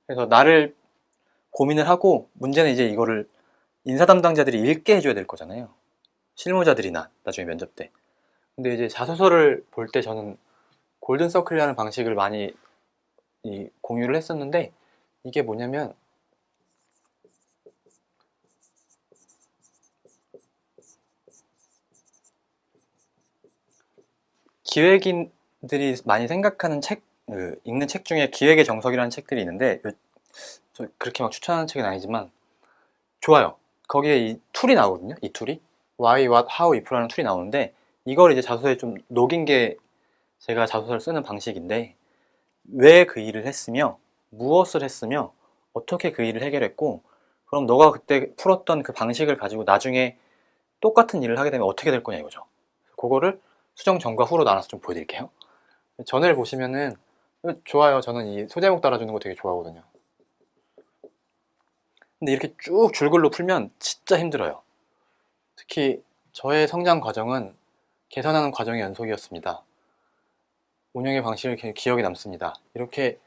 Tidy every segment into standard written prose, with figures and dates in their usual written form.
그래서 나를 고민을 하고, 문제는 이제 이거를 인사 담당자들이 읽게 해줘야 될 거잖아요. 실무자들이나 나중에 면접 때. 근데 이제 자소서를 볼 때 저는 골든 서클이라는 방식을 많이 공유를 했었는데, 이게 뭐냐면 기획인들이 많이 생각하는 책, 읽는 책 중에 기획의 정석이라는 책들이 있는데, 저 그렇게 막 추천하는 책은 아니지만 좋아요. 거기에 이 툴이 나오거든요. 이 툴이 Why, What, How, If라는 툴이 나오는데, 이걸 이제 자소서에 좀 녹인 게 제가 자소서를 쓰는 방식인데, 왜 그 일을 했으며 무엇을 했으며 어떻게 그 일을 해결했고, 그럼 너가 그때 풀었던 그 방식을 가지고 나중에 똑같은 일을 하게 되면 어떻게 될 거냐 이거죠. 그거를 수정 전과 후로 나눠서 좀 보여드릴게요. 전을 보시면은 좋아요. 저는 이 소제목 달아주는 거 되게 좋아하거든요. 근데 이렇게 쭉 줄글로 풀면 진짜 힘들어요. 특히 저의 성장 과정은 개선하는 과정의 연속이었습니다. 운영의 방식을 기억에 남습니다. 이렇게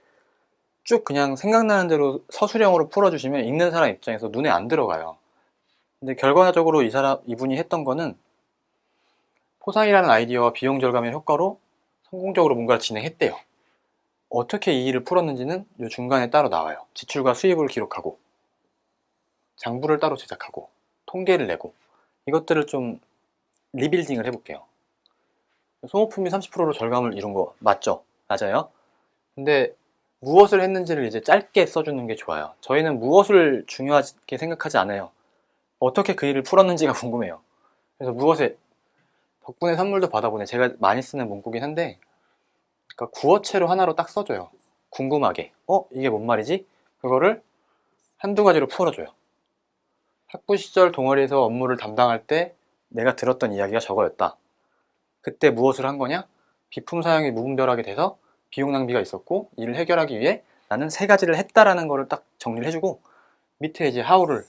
쭉 그냥 생각나는 대로 서술형으로 풀어주시면 읽는 사람 입장에서 눈에 안 들어가요. 근데 결과적으로 이분이 했던 거는 포상이라는 아이디어와 비용 절감의 효과로 성공적으로 뭔가를 진행했대요. 어떻게 이 일을 풀었는지는 이 중간에 따로 나와요. 지출과 수입을 기록하고, 장부를 따로 제작하고, 통계를 내고, 이것들을 좀 리빌딩을 해볼게요. 소모품이 30%로 절감을 이룬 거 맞죠? 맞아요. 근데 무엇을 했는지를 이제 짧게 써주는 게 좋아요. 저희는 무엇을 중요하게 생각하지 않아요. 어떻게 그 일을 풀었는지가 궁금해요. 그래서 무엇에 덕분에 선물도 받아보네. 제가 많이 쓰는 문구긴 한데, 그러니까 구어체로 하나로 딱 써줘요. 궁금하게. 이게 뭔 말이지? 그거를 한두 가지로 풀어줘요. 학부 시절 동아리에서 업무를 담당할 때 내가 들었던 이야기가 저거였다. 그때 무엇을 한 거냐? 비품 사용이 무분별하게 돼서 비용 낭비가 있었고, 이를 해결하기 위해 나는 세 가지를 했다라는 거를 딱 정리를 해주고, 밑에 이제 how를,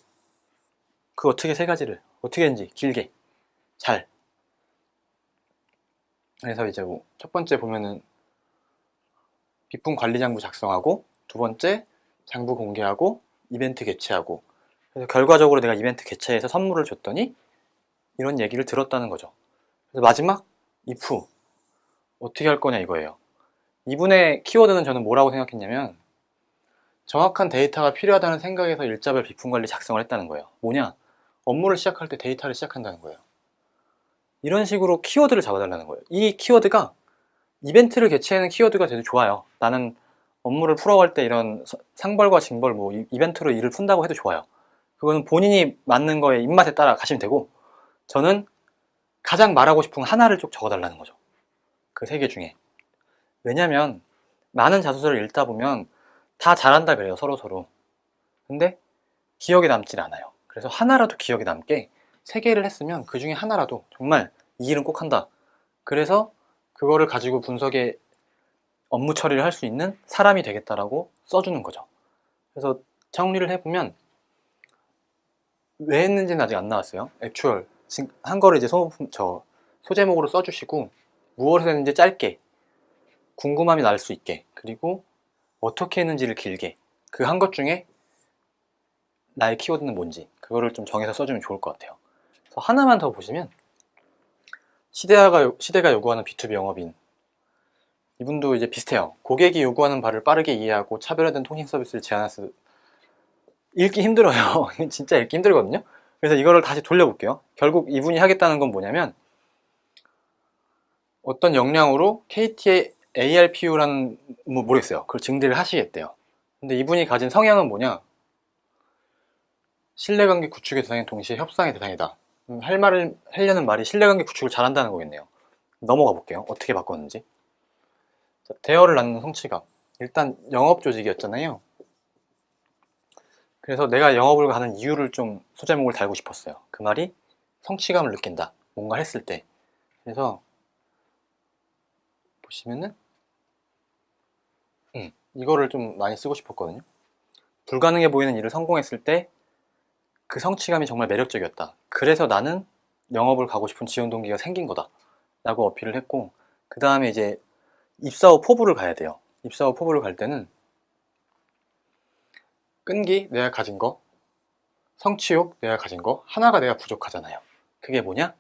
그 어떻게 세 가지를 어떻게 했는지 길게 잘. 그래서 이제 첫 번째 보면은 비품 관리 장부 작성하고, 두 번째 장부 공개하고, 이벤트 개최하고. 그래서 결과적으로 내가 이벤트 개최해서 선물을 줬더니 이런 얘기를 들었다는 거죠. 그래서 마지막 if 어떻게 할 거냐 이거예요. 이분의 키워드는 저는 뭐라고 생각했냐면, 정확한 데이터가 필요하다는 생각에서 일자별 비품 관리 작성을 했다는 거예요. 뭐냐? 업무를 시작할 때 데이터를 시작한다는 거예요. 이런 식으로 키워드를 잡아달라는 거예요. 이 키워드가 이벤트를 개최하는 키워드가 되게 좋아요. 나는 업무를 풀어갈 때 이런 상벌과 징벌, 뭐 이벤트로 일을 푼다고 해도 좋아요. 그거는 본인이 맞는 거에 입맛에 따라 가시면 되고, 저는 가장 말하고 싶은 하나를 쭉 적어달라는 거죠. 그 세 개 중에. 왜냐면 많은 자소서를 읽다 보면 다 잘한다 그래요, 서로. 근데 기억에 남질 않아요. 그래서 하나라도 기억에 남게 세 개를 했으면 그 중에 하나라도 정말 이 일은 꼭 한다. 그래서 그거를 가지고 분석에 업무 처리를 할 수 있는 사람이 되겠다라고 써주는 거죠. 그래서 정리를 해보면, 왜 했는지는 아직 안 나왔어요. 액추얼 한 거를 이제 소제목으로 써주시고, 무엇을 했는지 짧게, 궁금함이 날 수 있게, 그리고 어떻게 했는지를 길게, 그 한 것 중에 나의 키워드는 뭔지 그거를 좀 정해서 써주면 좋을 것 같아요. 그래서 하나만 더 보시면, 시대가 요구하는 B2B 영업인, 이분도 이제 비슷해요. 고객이 요구하는 바를 빠르게 이해하고 차별화된 통신 서비스를 제안할 수. 읽기 힘들어요. 진짜 읽기 힘들거든요. 그래서 이거를 다시 돌려볼게요. 결국 이분이 하겠다는 건 뭐냐면, 어떤 역량으로 KT의 ARPU라는, 뭐 모르겠어요. 그걸 증대를 하시겠대요. 근데 이분이 가진 성향은 뭐냐? 신뢰관계 구축의 대상인 동시에 협상의 대상이다. 하려는 말이 신뢰관계 구축을 잘한다는 거겠네요. 넘어가 볼게요. 어떻게 바꿨는지. 자, 대여를 낳는 성취감. 일단 영업 조직이었잖아요. 그래서 내가 영업을 가는 이유를 좀 소제목을 달고 싶었어요. 그 말이 성취감을 느낀다. 뭔가 했을 때. 그래서 보시면은 이거를 좀 많이 쓰고 싶었거든요. 불가능해 보이는 일을 성공했을 때 그 성취감이 정말 매력적이었다. 그래서 나는 영업을 가고 싶은 지원 동기가 생긴 거다. 라고 어필을 했고, 그 다음에 이제 입사 후 포부를 가야 돼요. 입사 후 포부를 갈 때는 끈기, 내가 가진 거, 성취욕, 내가 가진 거, 하나가 내가 부족하잖아요. 그게 뭐냐?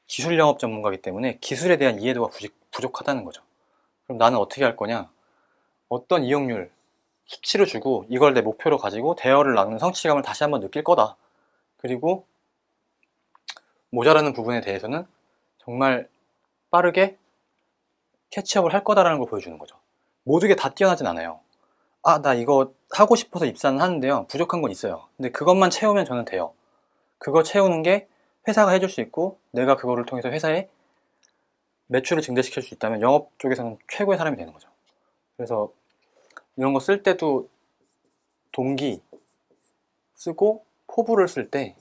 기술 영업 전문가이기 때문에 기술에 대한 이해도가 부족하다는 거죠. 그럼 나는 어떻게 할 거냐? 어떤 이용률, 수치를 주고 이걸 내 목표로 가지고 대여를 나누는 성취감을 다시 한번 느낄 거다. 그리고 모자라는 부분에 대해서는 정말 빠르게 캐치업을 할 거다라는 걸 보여주는 거죠. 모두게 다 뛰어나진 않아요. 아, 나 이거 하고 싶어서 입사는 하는데요. 부족한 건 있어요. 근데 그것만 채우면 저는 돼요. 그거 채우는 게 회사가 해줄 수 있고 내가 그거를 통해서 회사에 매출을 증대시킬 수 있다면 영업 쪽에서는 최고의 사람이 되는 거죠. 그래서 이런 거 쓸 때도 동기 쓰고 포부를 쓸 때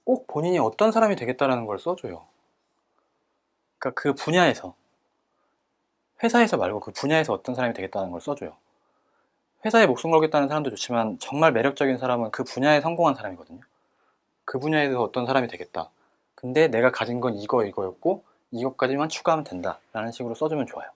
꼭 본인이 어떤 사람이 되겠다라는 걸 써줘요. 그러니까 그 분야에서, 회사에서 말고 그 분야에서 어떤 사람이 되겠다는 걸 써줘요. 회사에 목숨 걸겠다는 사람도 좋지만 정말 매력적인 사람은 그 분야에 성공한 사람이거든요. 그 분야에서 어떤 사람이 되겠다. 근데 내가 가진 건 이거였고 이것까지만 추가하면 된다 라는 식으로 써주면 좋아요.